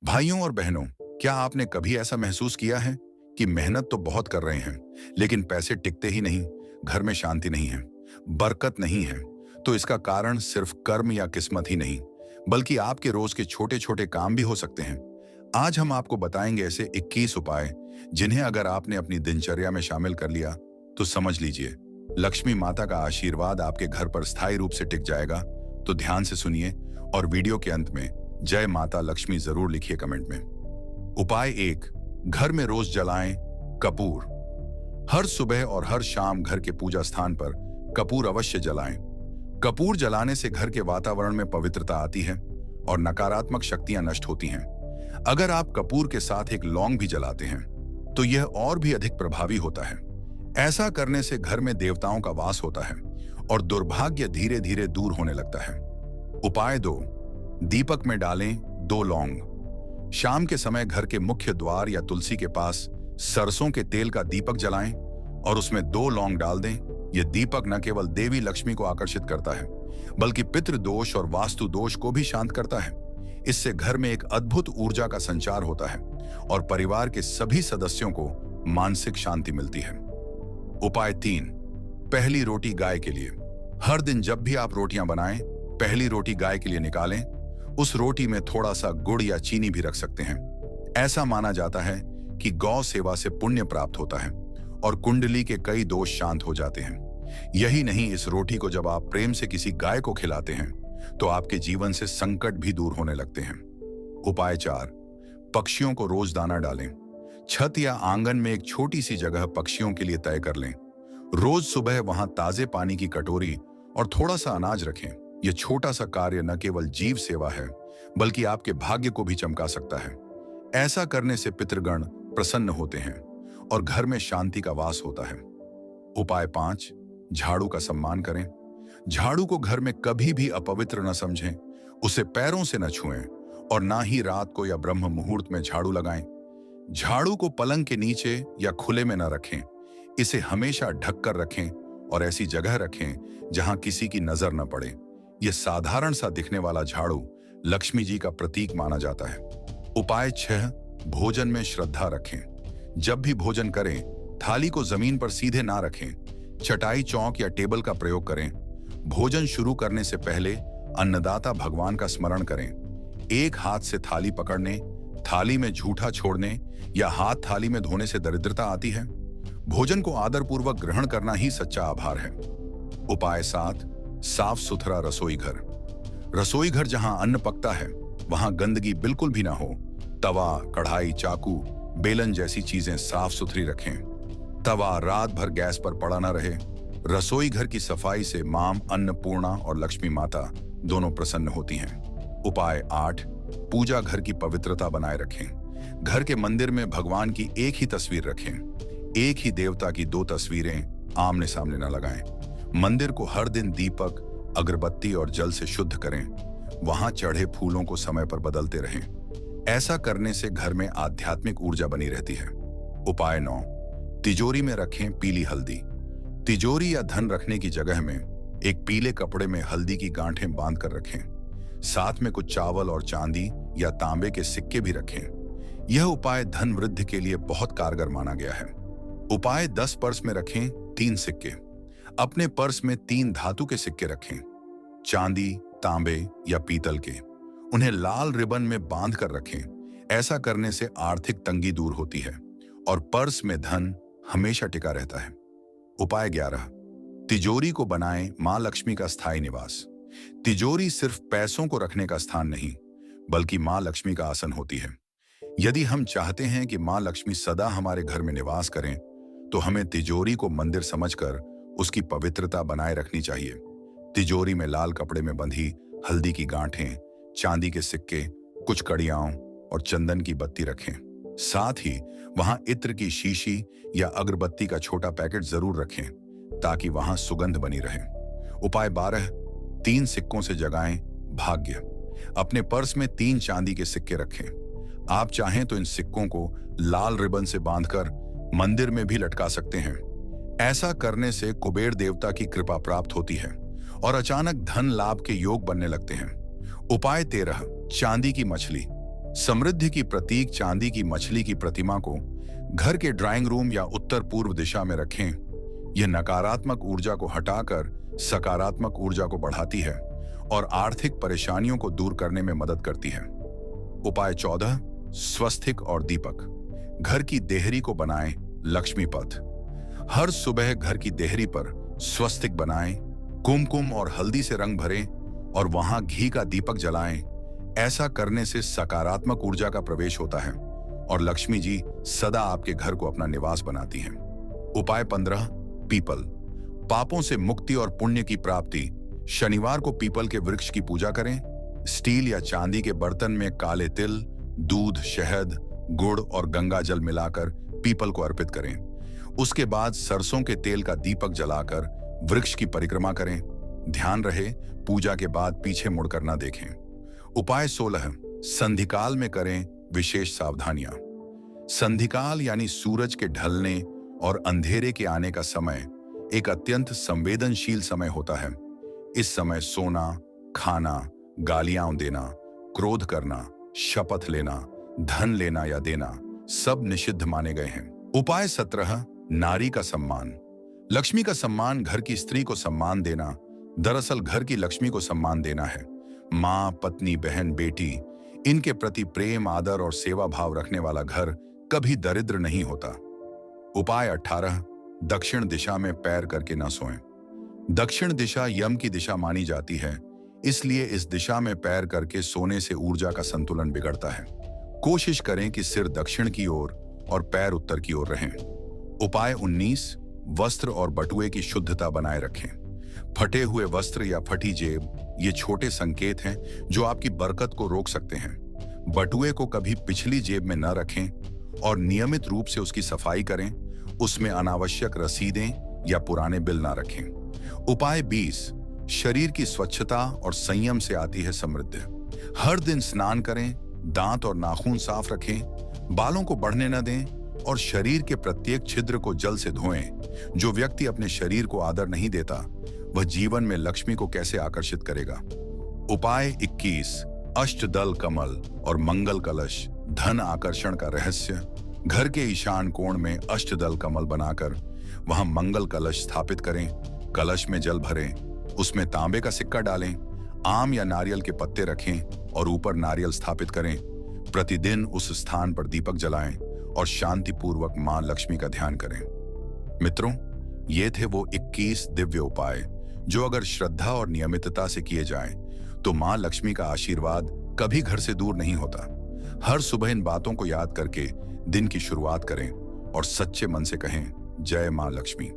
भाइयों और बहनों, क्या आपने कभी ऐसा महसूस किया है कि मेहनत तो बहुत कर रहे हैं, लेकिन पैसे टिकते ही नहीं, घर में शांति नहीं है, बरकत नहीं है? तो इसका कारण सिर्फ कर्म या किस्मत ही नहीं, बल्कि आपके रोज के छोटे छोटे काम भी हो सकते हैं। आज हम आपको बताएंगे ऐसे 21 उपाय, जिन्हें अगर आपने अपनी दिनचर्या में शामिल कर लिया, तो समझ लीजिए, लक्ष्मी माता का आशीर्वाद आपके घर पर स्थायी रूप से टिक जाएगा। तो ध्यान से सुनिए और वीडियो के अंत में जय माता लक्ष्मी जरूर लिखिए कमेंट में। उपाय 1, घर में रोज जलाएं कपूर। हर सुबह और हर शाम घर के पूजा स्थान पर कपूर अवश्य जलाएं। कपूर जलाने से घर के वातावरण में पवित्रता आती है और नकारात्मक शक्तियां नष्ट होती हैं। अगर आप कपूर के साथ एक लौंग भी जलाते हैं, तो यह और भी अधिक प्रभावी होता है। ऐसा करने से घर में देवताओं का वास होता है और दुर्भाग्य धीरे धीरे दूर होने लगता है। उपाय 2, दीपक में डालें 2 लौंग। शाम के समय घर के मुख्य द्वार या तुलसी के पास सरसों के तेल का दीपक जलाएं और उसमें 2 लौंग डाल दें। यह दीपक न केवल देवी लक्ष्मी को आकर्षित करता है, बल्कि पितृ दोष और वास्तु दोष को भी शांत करता है। इससे घर में एक अद्भुत ऊर्जा का संचार होता है और परिवार के सभी सदस्यों को मानसिक शांति मिलती है। उपाय 3, पहली रोटी गाय के लिए। हर दिन जब भी आप रोटियां बनाएं, पहली रोटी गाय के लिए निकालें। उस रोटी में थोड़ा सा गुड़ या चीनी भी रख सकते हैं। ऐसा माना जाता है कि गौ सेवा से पुण्य प्राप्त होता है और कुंडली के कई दोष शांत हो जाते हैं। यही नहीं, इस रोटी को जब आप प्रेम से किसी गाय को खिलाते हैं, तो आपके जीवन से संकट भी दूर होने लगते हैं। उपाय 4, पक्षियों को रोज दाना डालें। छत या आंगन में एक छोटी सी जगह पक्षियों के लिए तय कर लें। रोज सुबह वहां ताजे पानी की कटोरी और थोड़ा सा अनाज रखें। यह छोटा सा कार्य न केवल जीव सेवा है, बल्कि आपके भाग्य को भी चमका सकता है। ऐसा करने से पितृगण प्रसन्न होते हैं और घर में शांति का वास होता है। उपाय 5, झाड़ू का सम्मान करें। झाड़ू को घर में कभी भी अपवित्र न समझें। उसे पैरों से न छुएं और ना ही रात को या ब्रह्म मुहूर्त में झाड़ू लगाएं। झाड़ू को पलंग के नीचे या खुले में न रखें। इसे हमेशा ढक कर रखें और ऐसी जगह रखें जहां किसी की नजर न पड़े। यह साधारण सा दिखने वाला झाड़ू लक्ष्मी जी का प्रतीक माना जाता है। उपाय 6, भोजन में श्रद्धा रखें। जब भी भोजन करें, थाली को जमीन पर सीधे ना रखें। चटाई, चौक या टेबल का प्रयोग करें। भोजन शुरू करने से पहले अन्नदाता भगवान का स्मरण करें। एक हाथ से थाली पकड़ने, थाली में झूठा छोड़ने या हाथ थाली में धोने से दरिद्रता आती है। भोजन को आदरपूर्वक ग्रहण करना ही सच्चा आभार है। उपाय 7, साफ सुथरा रसोई घर। रसोई घर जहां अन्न पकता है, वहां गंदगी बिल्कुल भी ना हो। तवा, कढ़ाई, चाकू, बेलन जैसी चीजें साफ सुथरी रखें। तवा रात भर गैस पर पड़ा ना रहे। रसोई घर की सफाई से मां अन्नपूर्णा और लक्ष्मी माता दोनों प्रसन्न होती हैं। उपाय 8, पूजा घर की पवित्रता बनाए रखें। घर के मंदिर में भगवान की एक ही तस्वीर रखें। एक ही देवता की 2 तस्वीरें आमने सामने न लगाएं। मंदिर को हर दिन दीपक, अगरबत्ती और जल से शुद्ध करें। वहां चढ़े फूलों को समय पर बदलते रहें। ऐसा करने से घर में आध्यात्मिक ऊर्जा बनी रहती है। उपाय 9, तिजोरी में रखें पीली हल्दी। तिजोरी या धन रखने की जगह में एक पीले कपड़े में हल्दी की गांठें बांध कर रखें। साथ में कुछ चावल और चांदी या तांबे के सिक्के भी रखें। यह उपाय धन वृद्धि के लिए बहुत कारगर माना गया है। उपाय 10, पर्स में रखें 3 सिक्के। अपने पर्स में 3 धातु के सिक्के रखें, चांदी, तांबे या पीतल के। उन्हें लाल रिबन में बांध कर रखें। ऐसा करने से आर्थिक तंगी दूर होती है और पर्स में धन हमेशा टिका रहता है। उपाय 11, तिजोरी को बनाएं मां लक्ष्मी का स्थायी निवास। तिजोरी सिर्फ पैसों को रखने का स्थान नहीं, बल्कि मां लक्ष्मी का आसन होती है। यदि हम चाहते हैं कि मां लक्ष्मी सदा हमारे घर में निवास करें, तो हमें तिजोरी को मंदिर समझकर उसकी पवित्रता बनाए रखनी चाहिए। तिजोरी में लाल कपड़े में बंधी हल्दी की गांठें, चांदी के सिक्के, कुछ कड़ियाओं और चंदन की बत्ती रखें। साथ ही वहां इत्र की शीशी या अगरबत्ती का छोटा पैकेट जरूर रखें, ताकि वहां सुगंध बनी रहे। उपाय 12, 3 सिक्कों से जगाएं भाग्य। अपने पर्स में 3 चांदी के सिक्के रखें। आप चाहें तो इन सिक्कों को लाल रिबन से बांधकर मंदिर में भी लटका सकते हैं। ऐसा करने से कुबेर देवता की कृपा प्राप्त होती है और अचानक धन लाभ के योग बनने लगते हैं। उपाय 13, चांदी की मछली। समृद्धि की प्रतीक चांदी की मछली की प्रतिमा को घर के ड्राइंग रूम या उत्तर पूर्व दिशा में रखें। यह नकारात्मक ऊर्जा को हटाकर सकारात्मक ऊर्जा को बढ़ाती है और आर्थिक परेशानियों को दूर करने में मदद करती है। उपाय 14, स्वस्तिक और दीपक। घर की देहरी को बनाएं लक्ष्मी पथ। हर सुबह घर की देहरी पर स्वस्तिक बनाएं, कुमकुम और हल्दी से रंग भरें और वहां घी का दीपक जलाएं। ऐसा करने से सकारात्मक ऊर्जा का प्रवेश होता है और लक्ष्मी जी सदा आपके घर को अपना निवास बनाती हैं। उपाय 15, पीपल। पापों से मुक्ति और पुण्य की प्राप्ति। शनिवार को पीपल के वृक्ष की पूजा करें। स्टील या चांदी के बर्तन में काले तिल, दूध, शहद, गुड़ और गंगा जल मिलाकर पीपल को अर्पित करें। उसके बाद सरसों के तेल का दीपक जलाकर वृक्ष की परिक्रमा करें। ध्यान रहे, पूजा के बाद पीछे मुड़कर न देखें। उपाय 16, संधिकाल में करें विशेष सावधानियां। संधिकाल यानी सूरज के ढलने और अंधेरे के आने का समय एक अत्यंत संवेदनशील समय होता है। इस समय सोना, खाना, गालियां देना, क्रोध करना, शपथ लेना, धन लेना या देना सब निषिद्ध माने गए हैं। उपाय 17, नारी का सम्मान। लक्ष्मी का सम्मान घर की स्त्री को सम्मान देना दरअसल घर की लक्ष्मी को सम्मान देना है। माँ, पत्नी, बहन, बेटी, इनके प्रति प्रेम, आदर और सेवा भाव रखने वाला घर कभी दरिद्र नहीं होता। उपाय 18, दक्षिण दिशा में पैर करके न सोएं। दक्षिण दिशा यम की दिशा मानी जाती है, इसलिए इस दिशा में पैर करके सोने से ऊर्जा का संतुलन बिगड़ता है। कोशिश करें कि सिर दक्षिण की ओर और पैर उत्तर की ओर रहें। उपाय 19, वस्त्र और बटुए की शुद्धता बनाए रखें। फटे हुए वस्त्र या फटी जेब ये छोटे संकेत हैं जो आपकी बरकत को रोक सकते हैं। बटुए को कभी पिछली जेब में न रखें और नियमित रूप से उसकी सफाई करें। उसमें अनावश्यक रसीदें या पुराने बिल ना रखें। उपाय 20, शरीर की स्वच्छता और संयम से आती है समृद्धि। हर दिन स्नान करें, दांत और नाखून साफ रखें, बालों को बढ़ने न दें और शरीर के प्रत्येक छिद्र को जल से धोएं। जो व्यक्ति अपने शरीर को आदर नहीं देता वह जीवन में लक्ष्मी को कैसे आकर्षित करेगा। उपाय 21, अष्टदल कमल और मंगल कलश। धन आकर्षण का रहस्य। घर के ईशान कोण में अष्टदल कमल बनाकर वहां मंगल कलश स्थापित करें। कलश में जल भरें, उसमें तांबे का सिक्का डालें, आम या नारियल के पत्ते रखें और ऊपर नारियल स्थापित करें। प्रतिदिन उस स्थान पर दीपक जलाएं और शांतिपूर्वक मां लक्ष्मी का ध्यान करें। मित्रों, ये थे वो 21 दिव्य उपाय जो अगर श्रद्धा और नियमितता से किए जाएं तो मां लक्ष्मी का आशीर्वाद कभी घर से दूर नहीं होता। हर सुबह इन बातों को याद करके दिन की शुरुआत करें और सच्चे मन से कहें, जय मां लक्ष्मी।